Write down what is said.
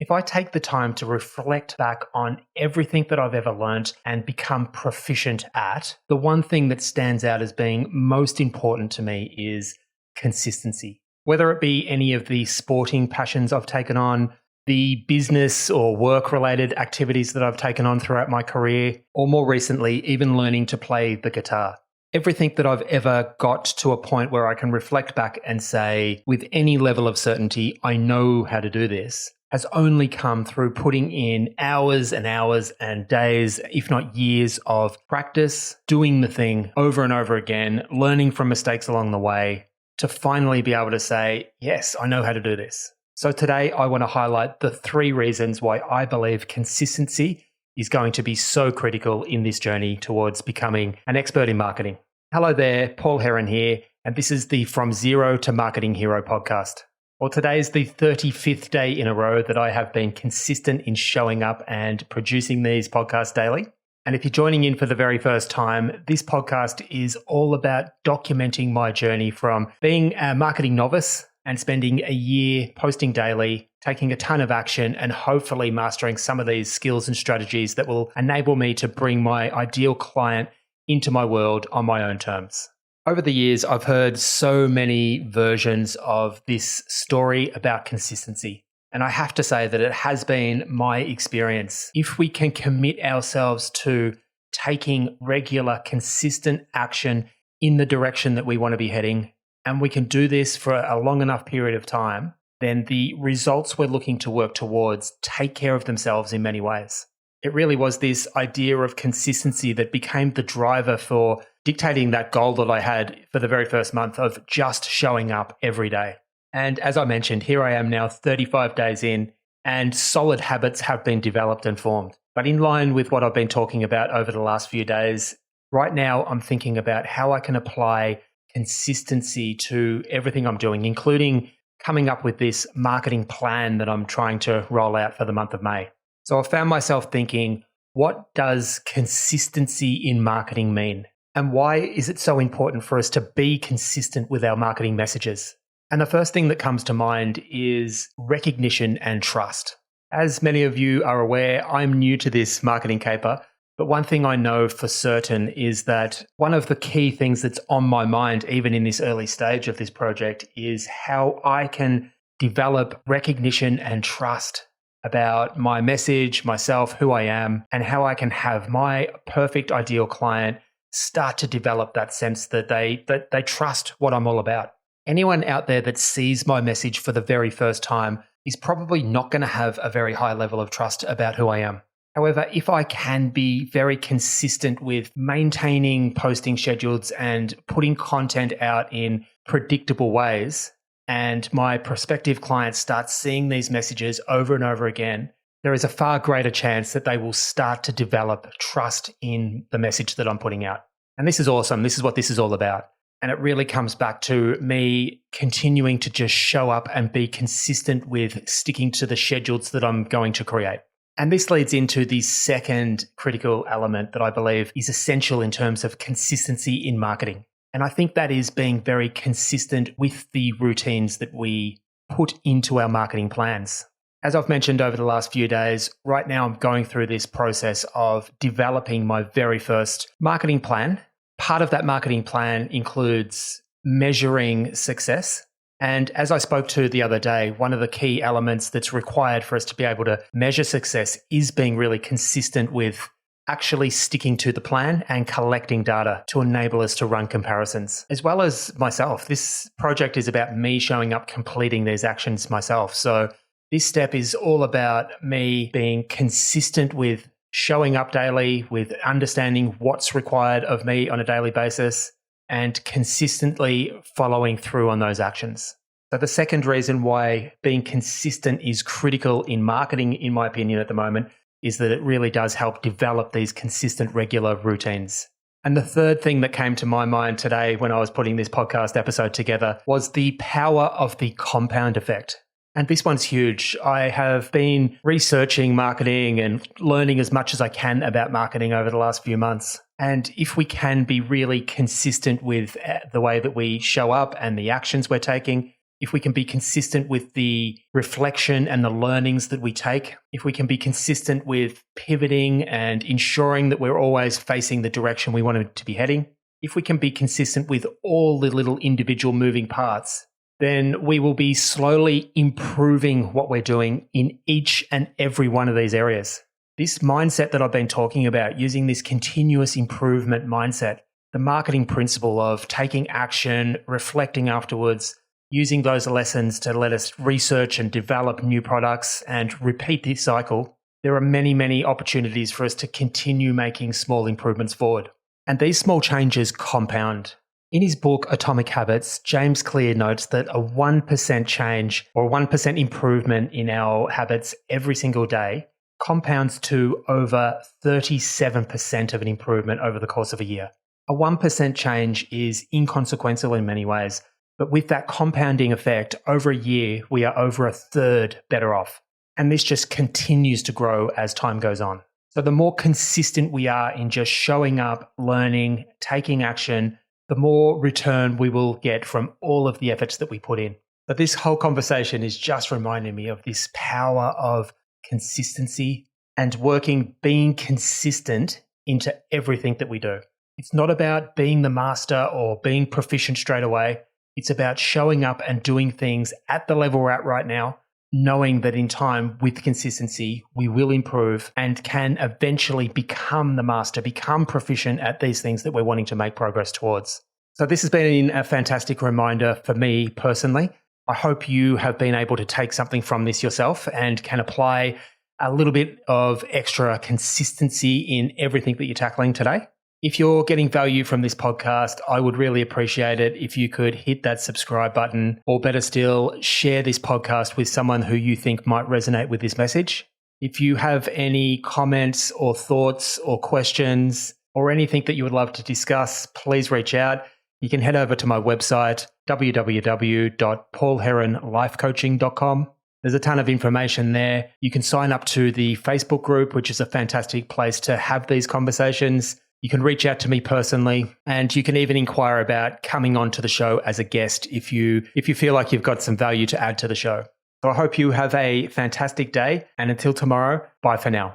if I take the time to reflect back on everything that I've ever learned and become proficient at, the one thing that stands out as being most important to me is consistency. Whether it be any of the sporting passions I've taken on, the business or work-related activities that I've taken on throughout my career, or more recently, even learning to play the guitar. Everything that I've ever got to a point where I can reflect back and say, with any level of certainty, I know how to do this, has only come through putting in hours and hours and days, if not years of practice, doing the thing over and over again, learning from mistakes along the way, to finally be able to say, yes, I know how to do this. So today I want to highlight the 3 reasons why I believe consistency is going to be so critical in this journey towards becoming an expert in marketing. Hello there, Paul Heron here, and this is the From Zero to Marketing Hero podcast. Well, today is the 35th day in a row that I have been consistent in showing up and producing these podcasts daily. And if you're joining in for the very first time, this podcast is all about documenting my journey from being a marketing novice and spending a year posting daily, taking a ton of action, and hopefully mastering some of these skills and strategies that will enable me to bring my ideal client into my world on my own terms. Over the years, I've heard so many versions of this story about consistency. And I have to say that it has been my experience. If we can commit ourselves to taking regular, consistent action in the direction that we want to be heading, and we can do this for a long enough period of time, then the results we're looking to work towards take care of themselves in many ways. It really was this idea of consistency that became the driver for dictating that goal that I had for the very first month of just showing up every day. And as I mentioned, here I am now 35 days in, and solid habits have been developed and formed. But in line with what I've been talking about over the last few days, right now I'm thinking about how I can apply consistency to everything I'm doing, including coming up with this marketing plan that I'm trying to roll out for the month of May. So I found myself thinking, what does consistency in marketing mean? And why is it so important for us to be consistent with our marketing messages? And the first thing that comes to mind is recognition and trust. As many of you are aware, I'm new to this marketing caper. But one thing I know for certain is that one of the key things that's on my mind, even in this early stage of this project, is how I can develop recognition and trust about my message, myself, who I am, and how I can have my perfect ideal client start to develop that sense that they trust what I'm all about. Anyone out there that sees my message for the very first time is probably not going to have a very high level of trust about who I am. However, if I can be very consistent with maintaining posting schedules and putting content out in predictable ways, and my prospective clients start seeing these messages over and over again, there is a far greater chance that they will start to develop trust in the message that I'm putting out. And this is awesome. This is what this is all about. And it really comes back to me continuing to just show up and be consistent with sticking to the schedules that I'm going to create. And this leads into the second critical element that I believe is essential in terms of consistency in marketing. And I think that is being very consistent with the routines that we put into our marketing plans. As I've mentioned over the last few days, right now I'm going through this process of developing my very first marketing plan. Part of that marketing plan includes measuring success. And as I spoke to the other day, one of the key elements that's required for us to be able to measure success is being really consistent with actually sticking to the plan and collecting data to enable us to run comparisons, as well as myself. This project is about me showing up, completing these actions myself. So this step is all about me being consistent with showing up daily, with understanding what's required of me on a daily basis, and consistently following through on those actions. So the second reason why being consistent is critical in marketing, in my opinion at the moment, is that it really does help develop these consistent, regular routines. And the third thing that came to my mind today when I was putting this podcast episode together was the power of the compound effect. And this one's huge. I have been researching marketing and learning as much as I can about marketing over the last few months. And if we can be really consistent with the way that we show up and the actions we're taking, if we can be consistent with the reflection and the learnings that we take, if we can be consistent with pivoting and ensuring that we're always facing the direction we want it to be heading, if we can be consistent with all the little individual moving parts, then we will be slowly improving what we're doing in each and every one of these areas. This mindset that I've been talking about, using this continuous improvement mindset, the marketing principle of taking action, reflecting afterwards, using those lessons to let us research and develop new products and repeat this cycle, there are many, many opportunities for us to continue making small improvements forward. And these small changes compound. In his book, Atomic Habits, James Clear notes that a 1% change or 1% improvement in our habits every single day compounds to over 37% of an improvement over the course of a year. A 1% change is inconsequential in many ways, but with that compounding effect, over a year, we are over a third better off. And this just continues to grow as time goes on. So the more consistent we are in just showing up, learning, taking action, the more return we will get from all of the efforts that we put in. But this whole conversation is just reminding me of this power of consistency and being consistent into everything that we do. It's not about being the master or being proficient straight away. It's about showing up and doing things at the level we're at right now, knowing that in time, with consistency, we will improve and can eventually become the master, become proficient at these things that we're wanting to make progress towards. So this has been a fantastic reminder for me personally. I hope you have been able to take something from this yourself and can apply a little bit of extra consistency in everything that you're tackling today. If you're getting value from this podcast, I would really appreciate it if you could hit that subscribe button, or better still, share this podcast with someone who you think might resonate with this message. If you have any comments or thoughts or questions or anything that you would love to discuss, please reach out. You can head over to my website, www.paulheronlifecoaching.com. There's a ton of information there. You can sign up to the Facebook group, which is a fantastic place to have these conversations. You can reach out to me personally, and you can even inquire about coming onto the show as a guest if you feel like you've got some value to add to the show. So I hope you have a fantastic day, and until tomorrow, bye for now.